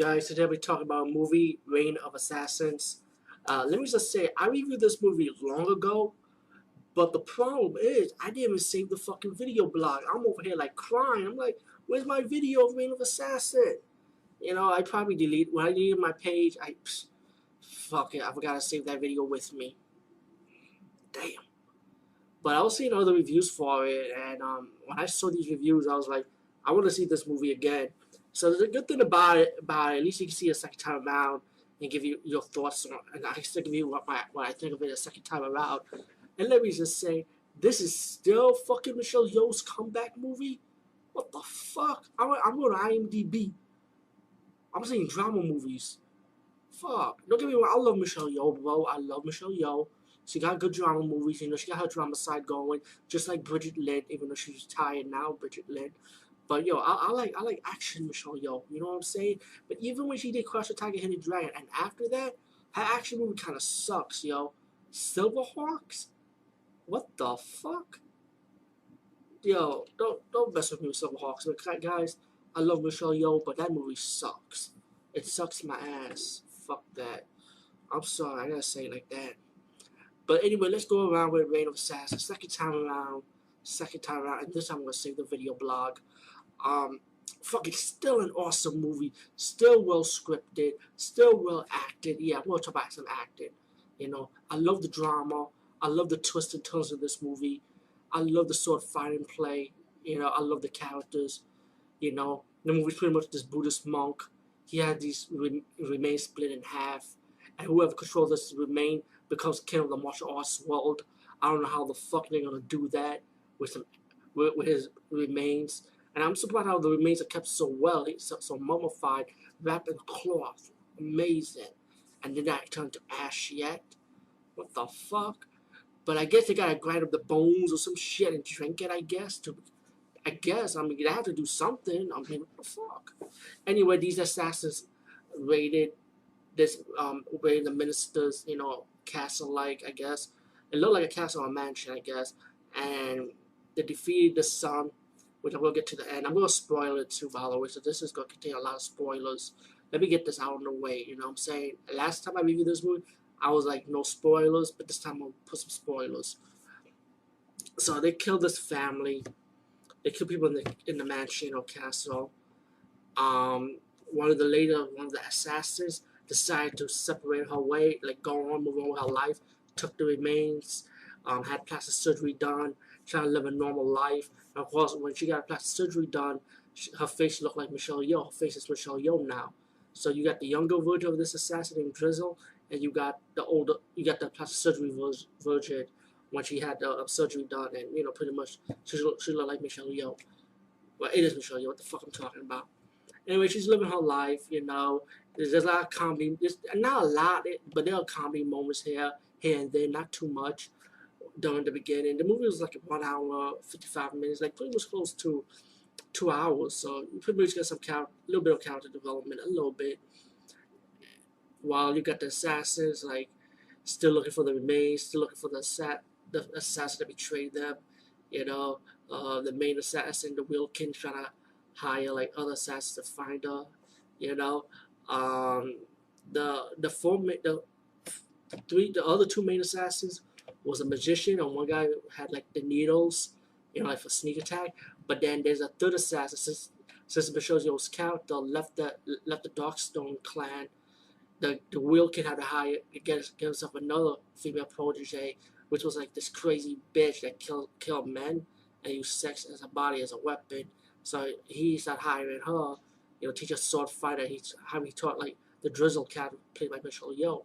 guys, today we're talking about a movie, Reign of Assassins. Let me just say, I reviewed this movie long ago, but the problem is, I didn't even save the fucking video blog. I'm over here like crying. I'm like, where's my video of Reign of Assassin? You know, I probably when I deleted my page, fuck it, I forgot to save that video with me. Damn. But I was seeing other reviews for it, and when I saw these reviews, I was like, I want to see this movie again. So the good thing about it, at least you can see it a second time around and give you your thoughts on, and I can still give you what I think of it a second time around. And let me just say, this is still fucking Michelle Yeoh's comeback movie. What the fuck? I'm going to IMDb. I'm seeing drama movies. Fuck. Don't get me wrong, I love Michelle Yeoh, bro. I love Michelle Yeoh. She got good drama movies, you know, she got her drama side going, just like Bridget Lynn, even though she's tired now, Bridget Lynn. But yo, I like action Michelle Yeoh, you know what I'm saying? But even when she did Crush the Tiger, Hidden Dragon, and after that, her action movie kind of sucks, yo. Silverhawks? What the fuck? Yo, don't mess with me with Silverhawks, guys. I love Michelle Yeoh, but that movie sucks. It sucks my ass. Fuck that. I'm sorry, I gotta say it like that. But anyway, let's go around with Reign of Assassins. Second time around, and this time I'm gonna save the video blog. Fucking still an awesome movie, still well scripted, still well acted. Yeah, we'll talk about some acting. You know, I love the drama, I love the twists and turns of this movie, I love the sword fighting play. You know, I love the characters. You know, the movie's pretty much this Buddhist monk. He had these remains split in half, and whoever controls this remain becomes king of the martial arts world. I don't know how the fuck they're gonna do that with his remains. And I'm surprised how the remains are kept so well, so mummified, wrapped in cloth. Amazing. And did not turn to ash yet. What the fuck? But I guess they gotta grind up the bones or some shit and drink it, I guess. I mean, they have to do something. I mean, what the fuck? Anyway, these assassins raided raided the minister's, you know, castle-like, I guess. It looked like a castle or a mansion, I guess. And they defeated the son, which I will get to the end. I'm going to spoil it too, by the way, so this is going to contain a lot of spoilers. Let me get this out of the way, you know what I'm saying? Last time I reviewed this movie, I was like, no spoilers, but this time I'll put some spoilers. So they killed this family. They killed people in the mansion or castle. One of the assassins decided to separate her way, like go on, move on with her life, took the remains, had plastic surgery done, trying to live a normal life. And of course, when she got plastic surgery done, her face looked like Michelle Yeoh. Her face is Michelle Yeoh now. So you got the younger version of this assassin named Drizzle, and you got the plastic surgery version when she had the surgery done, and you know, pretty much she looked like Michelle Yeoh. Well, it is Michelle Yeoh. What the fuck I'm talking about? Anyway, she's living her life, you know. There's a lot of comedy. There's not a lot, but there are comedy moments here and there, not too much during the beginning. The movie was like 1 hour, 55 minutes, like pretty much close to 2 hours. So you pretty much get a little bit of character development, a little bit. While you got the assassins, like, still looking for the remains, still looking for the assassin that betrayed them, you know. The main assassin, the Wilkin, trying to hire like other assassins to find her, you know. The other two main assassins was a magician, and one guy had like the needles, you know, like for sneak attack. But then there's a third assassin. Since Michelle Yeoh's character left the Darkstone clan, the Wilkin had to hire get himself another female protege, which was like this crazy bitch that killed men and used sex as a body as a weapon. So he started hiring her, you know, teach a sword fighter. He taught like the Drizzle character played by Michelle Yeoh,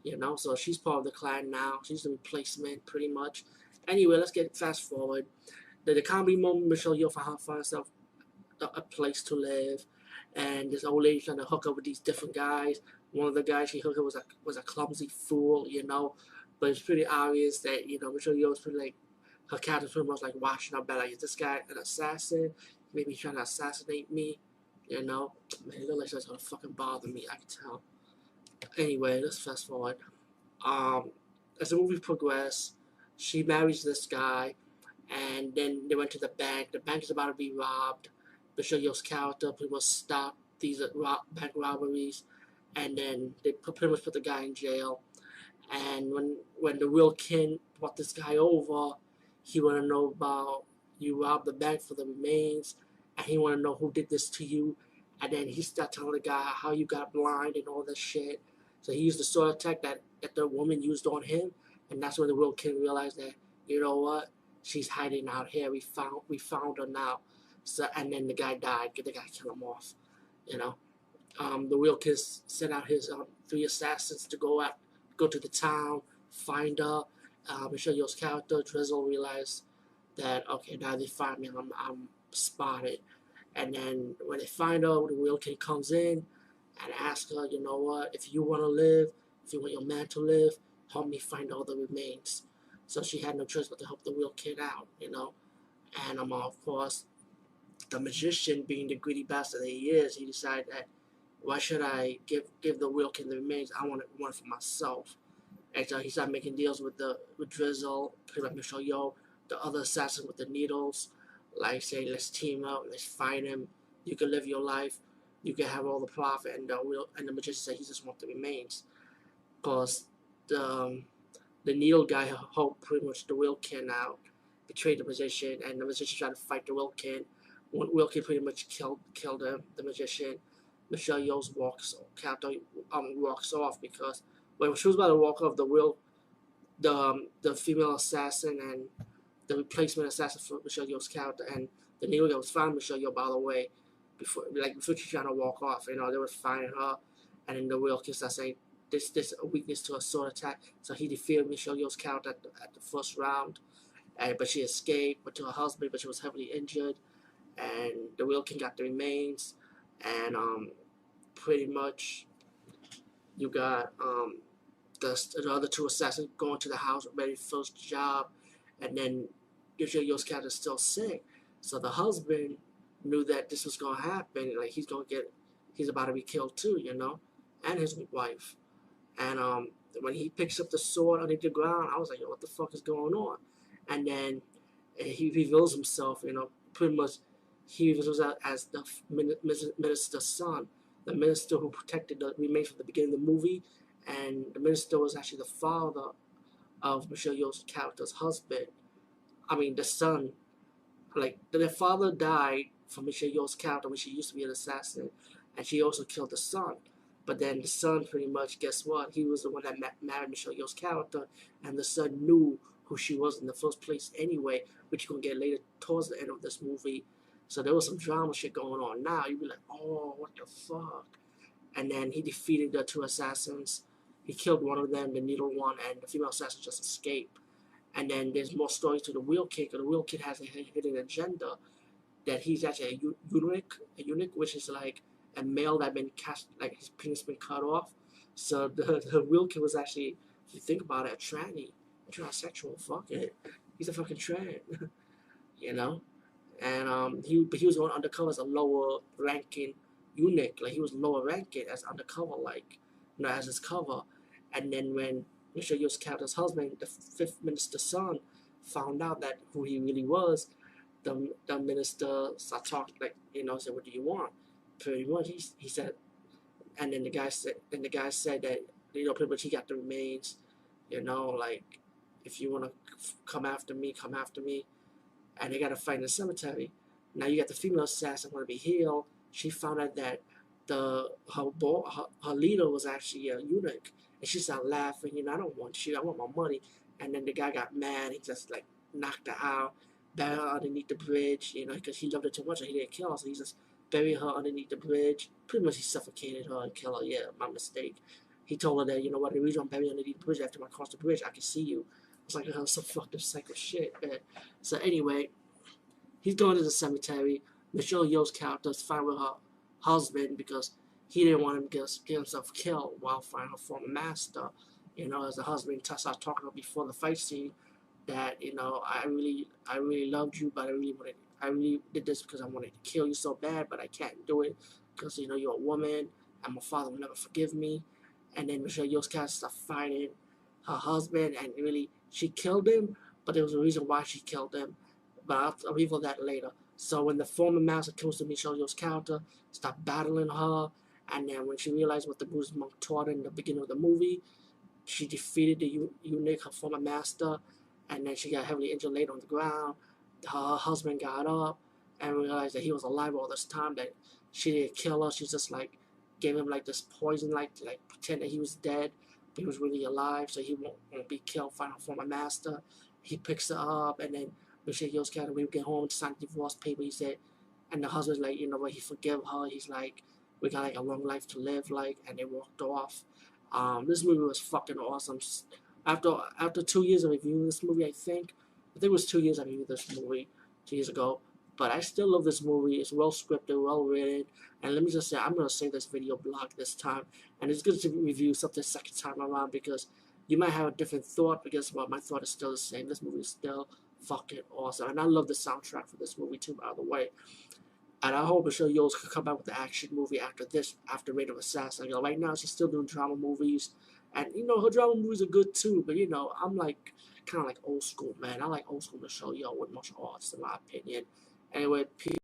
you know. So she's part of the clan now. She's the replacement, pretty much. Anyway, let's get fast forward. The comedy moment, Michelle Yeoh found herself a place to live, and this old lady trying to hook up with these different guys. One of the guys she hooked up was a clumsy fool, you know. But it's pretty obvious that, you know, Michelle Yeoh is pretty like, her character's pretty much like washing up bad. Like, is this guy an assassin? Maybe trying to assassinate me, you know. Man, it looks like that's gonna fucking bother me, I can tell. Anyway, let's fast forward. As the movie progressed, she marries this guy, and then they went to the bank. The bank is about to be robbed. Michelle Yeoh's character pretty much stopped these bank robberies, and then they pretty much put the guy in jail. And when the real king brought this guy over, he want to know about you robbed the bank for the remains, and he want to know who did this to you. And then he start telling the guy how you got blind and all this shit. So he used the sword attack that the woman used on him, and that's when the real king realized that, you know what, she's hiding out here. We found her now. So and then the guy died. The guy killed him off. You know, the real king sent out his 3 assassins to go to the town, find her. Michelle Yeoh's character Drizzle realized that, okay, now they find me, I'm spotted. And then when they find her, the real king comes in and asks her, you know what, if you want to live, if you want your man to live, help me find all the remains. So she had no choice but to help the real kid out, you know. And of course, the magician, being the greedy bastard that he is, he decided that, why should I give the real kid the remains? I want one for myself. And so he started making deals with Drizzle, pretty much Michelle Yeoh, the other assassin with the needles, like saying, let's team up, let's fight him. You can live your life, you can have all the profit, and the magician said he just wants the remains, because the um, the needle guy helped pretty much the Wilkin out, betrayed the magician, and the magician tried to fight the Wilkin. When Wilkin pretty much killed him, the magician, Michelle Yeoh's walks off, because when she was about to walk off, the female assassin and the replacement assassin for Michelle Yeoh's character and the needle guy was finding Michelle Yeoh, by the way, before she trying to walk off. You know, they were finding her, and then the Wilkin started saying, this a weakness to a sword attack. So he defeated Michelle Yeoh's character at the first round, but she escaped, but to her husband, but she was heavily injured, and the Wilkin got the remains, and pretty much you got the other 2 assassins going to the house ready for first job, and then Michelle Yeoh's character is still sick, so the husband knew that this was gonna happen, like he's about to be killed too, you know, and his wife. And when he picks up the sword underneath the ground, I was like, yo, what the fuck is going on? And then he reveals himself, you know, pretty much he reveals as the minister's son, the minister who protected the remains from the beginning of the movie. And the minister was actually the father of Michelle Yeoh's character's husband. I mean, the son. Like, their father died from Michelle Yeoh's character when she used to be an assassin, and she also killed the son. But then the son, pretty much, guess what? He was the one that married Michelle Yeoh's character, and the son knew who she was in the first place anyway, which you're going to get later towards the end of this movie. So there was some drama shit going on now. You'd be like, oh, what the fuck? And then he defeated the 2 assassins. He killed one of them, the needle one, and the female assassin just escaped. And then there's more stories to the Wheel Kid, because the Wheel Kid has a hidden agenda that he's actually a eunuch, which is like a male that been cast, like his penis been cut off. So the Wheel Kid was actually, if you think about it, a transsexual. Fuck it, he's a fucking trans, you know. And he was going undercover as a lower ranking eunuch, like he was lower ranking as undercover, like, you know, as his cover. And then when Michelle Yeoh's character's husband, the fifth minister's son, found out that who he really was, the minister started talking, like, you know, said, what do you want? Pretty much he said, and then the guy said that, you know, pretty much he got the remains, you know, like, if you want to come after me, come after me. And they got to fight in the cemetery. Now you got the female assassin want to be healed. She found out that her leader was actually a eunuch, and she started laughing. You know, I don't want you. I want my money. And then the guy got mad. He just like knocked her out, buried her underneath the bridge. You know, because he loved her too much, and he didn't kill her, so he just buried her underneath the bridge. Pretty much, he suffocated her and killed her. Yeah, my mistake. He told her that, you know what, the reason I'm buried underneath the bridge, after I cross the bridge, I can see you. It's like, oh, some fucked up psycho shit, man. So anyway, he's going to the cemetery. Michelle Yeoh's character is fine with her husband because he didn't want him to get himself killed while finding her former master. You know, as the husband started talking to her before the fight scene, that, you know, I really loved you, but I really did this because I wanted to kill you so bad, but I can't do it because, you know, you're a woman and my father will never forgive me. And then Michelle Yeoh's character started fighting her husband, and really she killed him, but there was a reason why she killed him, but I'll reveal that later. So when the former master kills the Michelle Yeoh's character, start battling her, and then when she realized what the Buddhist monk taught her in the beginning of the movie, she defeated the eunuch, her former master, and then she got heavily injured, laid on the ground. Her husband got up and realized that he was alive all this time, that she didn't kill her. She just like gave him like this poison, like pretend that he was dead, but he was really alive, so he won't be killed by her former master. He picks her up, and then Michelle Yeoh's character, when we get home to sign the divorce paper, he said, and the husband's like, you know what, he forgave her. He's like, we got like a long life to live, like, and they walked off. This movie was fucking awesome. After 2 years of reviewing this movie, I think it was 2 years I reviewed this movie 2 years ago. But I still love this movie. It's well scripted, well written, and let me just say, I'm gonna save this video blog this time, and it's good to review something second time around because you might have a different thought. But guess what? My thought is still the same. This movie is still fucking awesome, and I love the soundtrack for this movie too. By the way. And I hope Michelle Yeoh could come back with an action movie after Reign of Assassin. You know, right now she's still doing drama movies, and you know her drama movies are good too. But you know, I'm like kind of like old school, man. I like old school Michelle Yeoh with martial arts, in my opinion. Anyway, peace.